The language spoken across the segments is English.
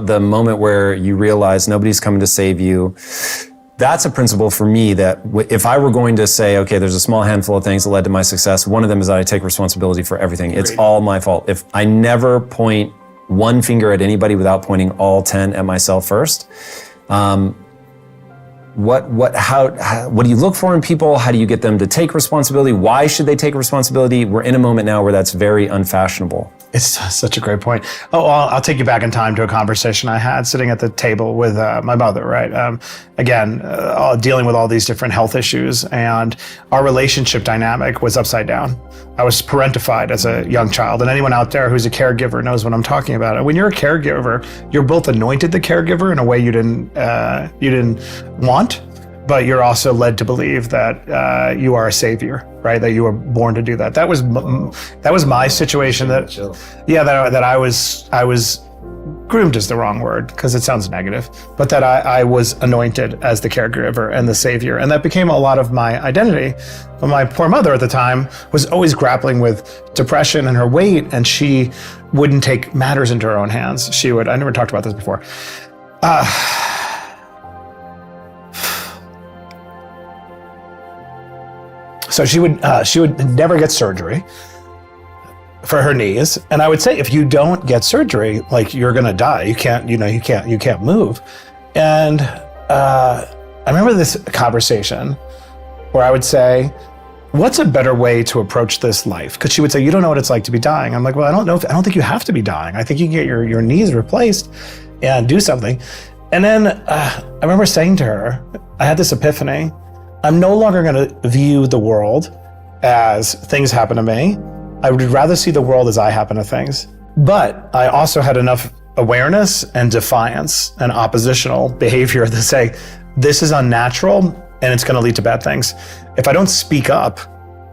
The moment where you realize nobody's coming to save you. That's a principle for me that if I were going to say, okay, there's a small handful of things that led to my success, one of them is that I take responsibility for everything. It's all my fault. If I never point one finger at anybody without pointing all 10 at myself first, what do you look for in people? How do you get them to take responsibility? Why should they take responsibility? We're in a moment now where that's very unfashionable. It's such a great point. I'll take you back in time to a conversation I had sitting at the table with my mother, right? Again, dealing with all these different health issues, and our relationship dynamic was upside down. I was parentified as a young child, and anyone out there who's a caregiver knows what I'm talking about. And when you're a caregiver, you're both anointed the caregiver in a way you didn't want, but you're also led to believe that you are a savior, right? That you were born to do that. That was my situation. That I was groomed is the wrong word because it sounds negative, but that I was anointed as the caregiver and the savior, and that became a lot of my identity. But my poor mother at the time was always grappling with depression and her weight, and she wouldn't take matters into her own hands. I never talked about this before. So she would never get surgery for her knees, and I would say, if you don't get surgery, like, you're gonna die. You can't move. And I remember this conversation where I would say, what's a better way to approach this life? Because she would say, you don't know what it's like to be dying. I'm like, well, I don't think you have to be dying. I think you can get your knees replaced and do something. And then I remember saying to her, I had this epiphany. I'm no longer going to view the world as things happen to me. I would rather see the world as I happen to things. But I also had enough awareness and defiance and oppositional behavior to say, this is unnatural and it's going to lead to bad things. If I don't speak up,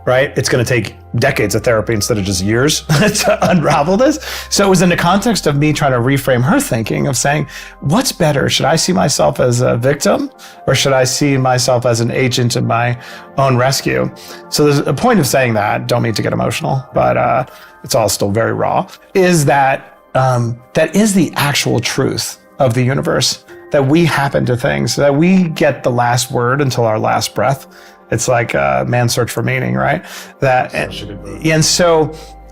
right, it's going to take decades of therapy instead of just years to unravel this. So it was in the context of me trying to reframe her thinking of saying, what's better? Should I see myself as a victim, or should I see myself as an agent in my own rescue? So there's a point of saying that, don't mean to get emotional, but it's all still very raw, is that that is the actual truth of the universe, that we happen to things, that we get the last word until our last breath. It's like man's search for meaning, right? And so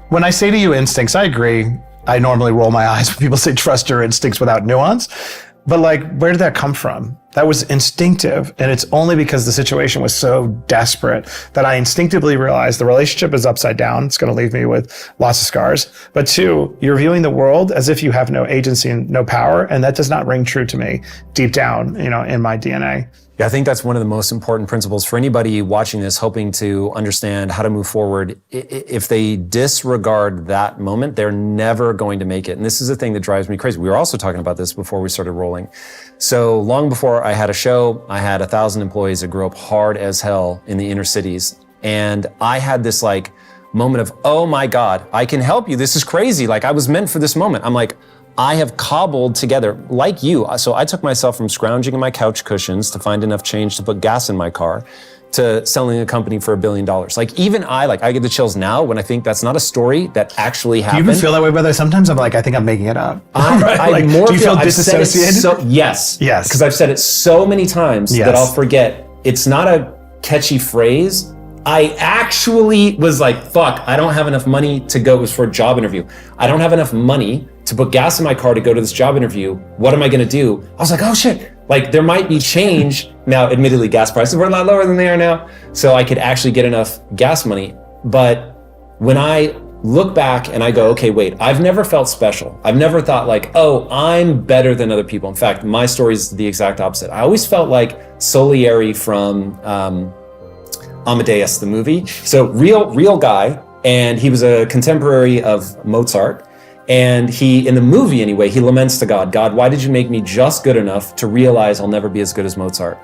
when I say to you instincts, I agree. I normally roll my eyes when people say trust your instincts without nuance. But like, where did that come from? That was instinctive. And it's only because the situation was so desperate that I instinctively realized the relationship is upside down. It's going to leave me with lots of scars. But two, you're viewing the world as if you have no agency and no power. And that does not ring true to me deep down, in my DNA. Yeah, I think that's one of the most important principles for anybody watching this, hoping to understand how to move forward. If they disregard that moment, they're never going to make it. And this is the thing that drives me crazy. We were also talking about this before we started rolling. So long before I had a show, I had 1,000 employees that grew up hard as hell in the inner cities. And I had this moment of, oh my God, I can help you. This is crazy. I was meant for this moment. I'm like, I have cobbled together, like you. So I took myself from scrounging in my couch cushions to find enough change to put gas in my car to selling a company for $1 billion. Even I get the chills now when I think that's not a story that actually happened. Do you even feel that way, brother? Sometimes I'm like, I think I'm making it up. I more do you feel disassociated? Yes. Because I've said it so many times that I'll forget. It's not a catchy phrase. I actually was like, fuck, I don't have enough money to go. It was for a job interview. I don't have enough money to put gas in my car to go to this job interview. What am I going to do? I was like, oh shit. There might be change. Now, admittedly, gas prices were a lot lower than they are now. So I could actually get enough gas money. But when I look back and I go, okay, wait, I've never felt special. I've never thought oh, I'm better than other people. In fact, my story is the exact opposite. I always felt like Salieri from Amadeus, the movie. So real guy. And he was a contemporary of Mozart. And he, in the movie anyway, he laments to God, God, why did you make me just good enough to realize I'll never be as good as Mozart?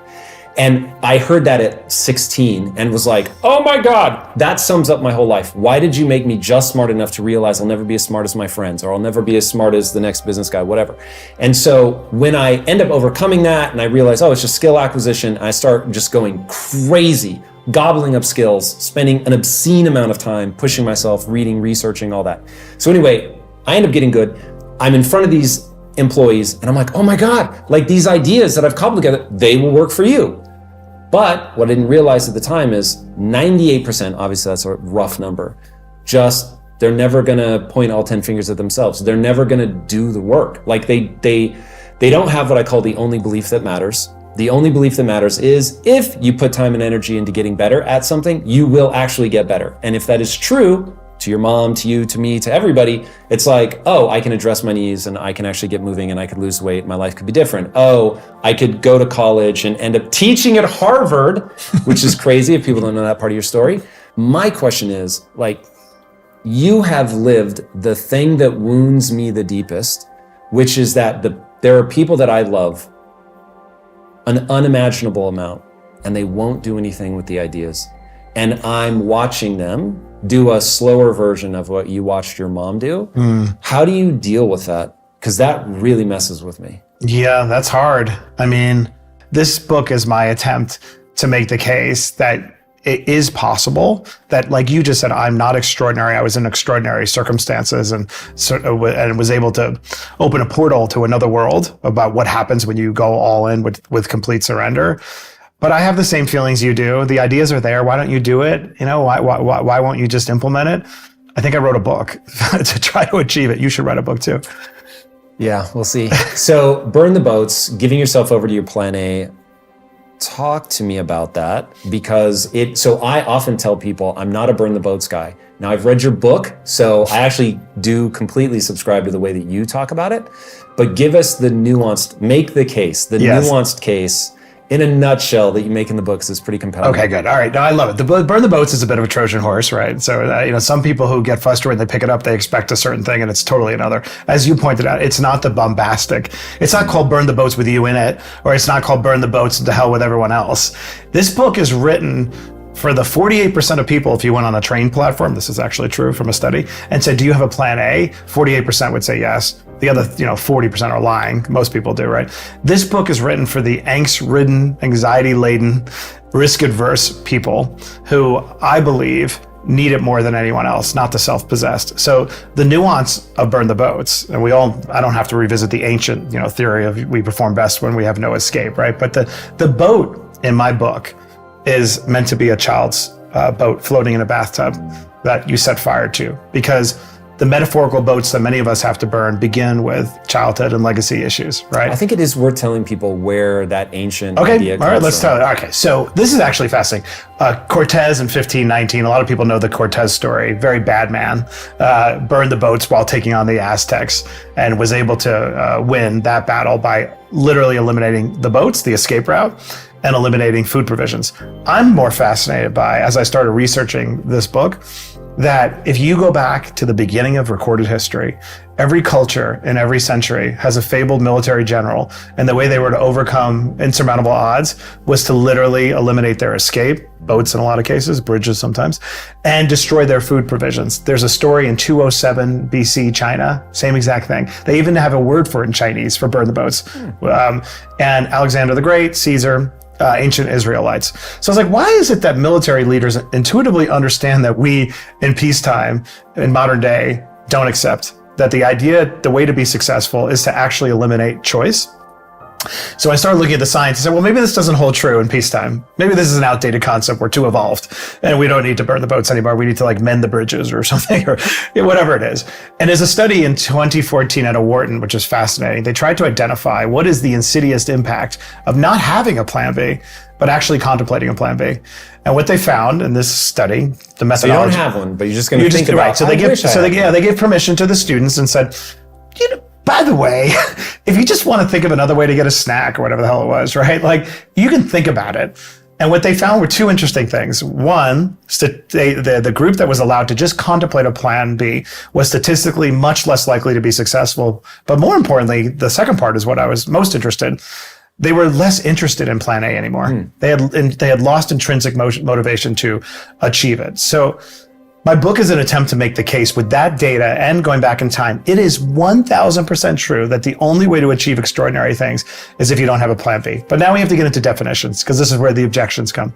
And I heard that at 16 and was like, oh my God, that sums up my whole life. Why did you make me just smart enough to realize I'll never be as smart as my friends, or I'll never be as smart as the next business guy, whatever. And so when I end up overcoming that and I realize, oh, it's just skill acquisition, I start just going crazy, gobbling up skills, spending an obscene amount of time pushing myself, reading, researching, all that. So anyway, I end up getting good. I'm in front of these employees, and I'm like, oh my God, like these ideas that I've cobbled together, they will work for you. But what I didn't realize at the time is 98%, obviously that's a rough number, just they're never gonna point all 10 fingers at themselves. They're never gonna do the work. Like they don't have what I call the only belief that matters. The only belief that matters is if you put time and energy into getting better at something, you will actually get better. And if that is true, to your mom, to you, to me, to everybody, it's like, oh, I can address my knees and I can actually get moving and I could lose weight. My life could be different. Oh, I could go to college and end up teaching at Harvard, which is crazy if people don't know that part of your story. My question is, like, you have lived the thing that wounds me the deepest, which is that there are people that I love an unimaginable amount and they won't do anything with the ideas. And I'm watching them do a slower version of what you watched your mom do. How do you deal with that? Because that really messes with me. Yeah, that's hard. I mean, this book is my attempt to make the case that it is possible that, like you just said, I'm not extraordinary. I was in extraordinary circumstances and was able to open a portal to another world about what happens when you go all in with complete surrender. But I have the same feelings you do. The ideas are there. Why don't you do it? You know, why won't you just implement it? I think I wrote a book to try to achieve it. You should write a book too. Yeah, we'll see. So burn the boats, giving yourself over to your plan A. Talk to me about that, because so I often tell people I'm not a burn the boats guy. Now I've read your book, so I actually do completely subscribe to the way that you talk about it, but give us the nuanced, make the case, nuanced case in a nutshell that you make in the books is pretty compelling. Okay, good. All right. No, I love it. The burn the boats is a bit of a Trojan horse, right? So, some people who get frustrated when they pick it up, they expect a certain thing and it's totally another. As you pointed out, it's not the bombastic. It's not called Burn the Boats with You in it, or it's not called Burn the Boats to hell with everyone else. This book is written for the 48% of people, if you went on a train platform, this is actually true from a study, and said, do you have a plan A? 48% would say yes. The other, 40% are lying. Most people do, right? This book is written for the angst-ridden, anxiety-laden, risk-adverse people who I believe need it more than anyone else, not the self-possessed. So the nuance of burn the boats, and I don't have to revisit the ancient, theory of we perform best when we have no escape, right? But the boat in my book is meant to be a child's boat floating in a bathtub that you set fire to, because the metaphorical boats that many of us have to burn begin with childhood and legacy issues, right? I think it is worth telling people where that ancient idea comes from. All right, let's tell it. Okay, so this is actually fascinating. Cortez in 1519, a lot of people know the Cortez story, very bad man, burned the boats while taking on the Aztecs and was able to win that battle by literally eliminating the boats, the escape route, and eliminating food provisions. I'm more fascinated by, as I started researching this book, that if you go back to the beginning of recorded history, every culture in every century has a fabled military general, and the way they were to overcome insurmountable odds was to literally eliminate their escape, boats in a lot of cases, bridges sometimes, and destroy their food provisions. There's a story in 207 BC China, same exact thing. They even have a word for it in Chinese for burn the boats. And Alexander the Great, Caesar, ancient Israelites. So I was like, why is it that military leaders intuitively understand that we in peacetime, in modern day, don't accept that the way to be successful is to actually eliminate choice? So I started looking at the science and said, well, maybe this doesn't hold true in peacetime. Maybe this is an outdated concept. We're too evolved and we don't need to burn the boats anymore. We need to mend the bridges or something, or whatever it is. And there's a study in 2014 out of Wharton, which is fascinating. They tried to identify what is the insidious impact of not having a plan B, but actually contemplating a plan B. And what they found in this study, the methodology. So you don't have one, but you're just going to think about it. Right. So they gave permission to the students and said, by the way, if you just want to think of another way to get a snack or whatever the hell it was, right? You can think about it. And what they found were two interesting things. One, the group that was allowed to just contemplate a plan B was statistically much less likely to be successful. But more importantly, the second part is what I was most interested in. They were less interested in plan A anymore. They had lost intrinsic motivation to achieve it. So my book is an attempt to make the case with that data and going back in time. It is 1000% true that the only way to achieve extraordinary things is if you don't have a plan B. But now we have to get into definitions, because this is where the objections come.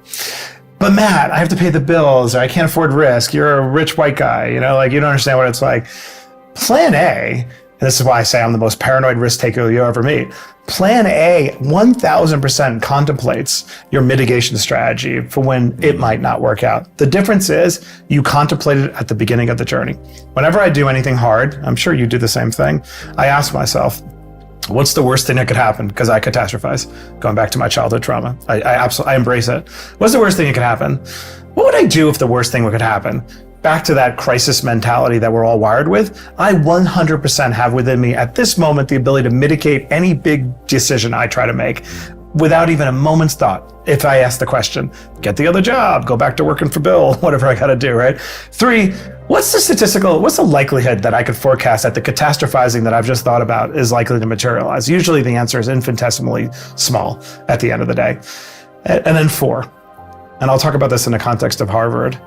But Matt, I have to pay the bills, or I can't afford risk. You're a rich white guy, you don't understand what it's like. Plan A and this is why I say I'm the most paranoid risk taker you'll ever meet. Plan A 1000% contemplates your mitigation strategy for when it might not work out. The difference is you contemplate it at the beginning of the journey. Whenever I do anything hard, I'm sure you do the same thing, I ask myself, what's the worst thing that could happen? Because I catastrophize. Going back to my childhood trauma, I embrace it. What's the worst thing that could happen? What would I do if the worst thing could happen? Back to that crisis mentality that we're all wired with, I 100% have within me at this moment the ability to mitigate any big decision I try to make without even a moment's thought. If I ask the question, get the other job, go back to working for Bill, whatever I gotta do, right? 3, what's the likelihood that I could forecast that the catastrophizing that I've just thought about is likely to materialize? Usually the answer is infinitesimally small at the end of the day. And then 4, and I'll talk about this in the context of Harvard.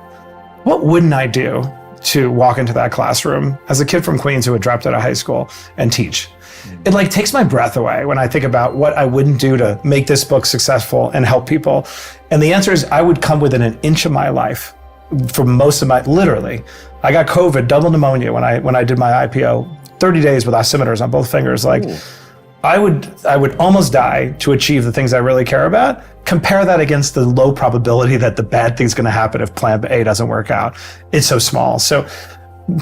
What wouldn't I do to walk into that classroom as a kid from Queens who had dropped out of high school and teach? It like takes my breath away when I think about what I wouldn't do to make this book successful and help people. And the answer is I would come within an inch of my life for most of my, literally. I got COVID, double pneumonia when I did my IPO, 30 days with oximeters on both fingers. Like, ooh. I would almost die to achieve the things I really care about. Compare that against the low probability that the bad thing's going to happen if plan A doesn't work out. It's so small. So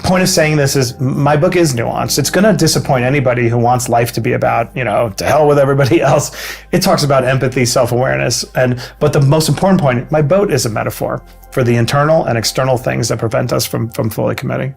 point of saying this is my book is nuanced. It's going to disappoint anybody who wants life to be about, to hell with everybody else. It talks about empathy, self-awareness. But the most important point, my boat is a metaphor for the internal and external things that prevent us from fully committing.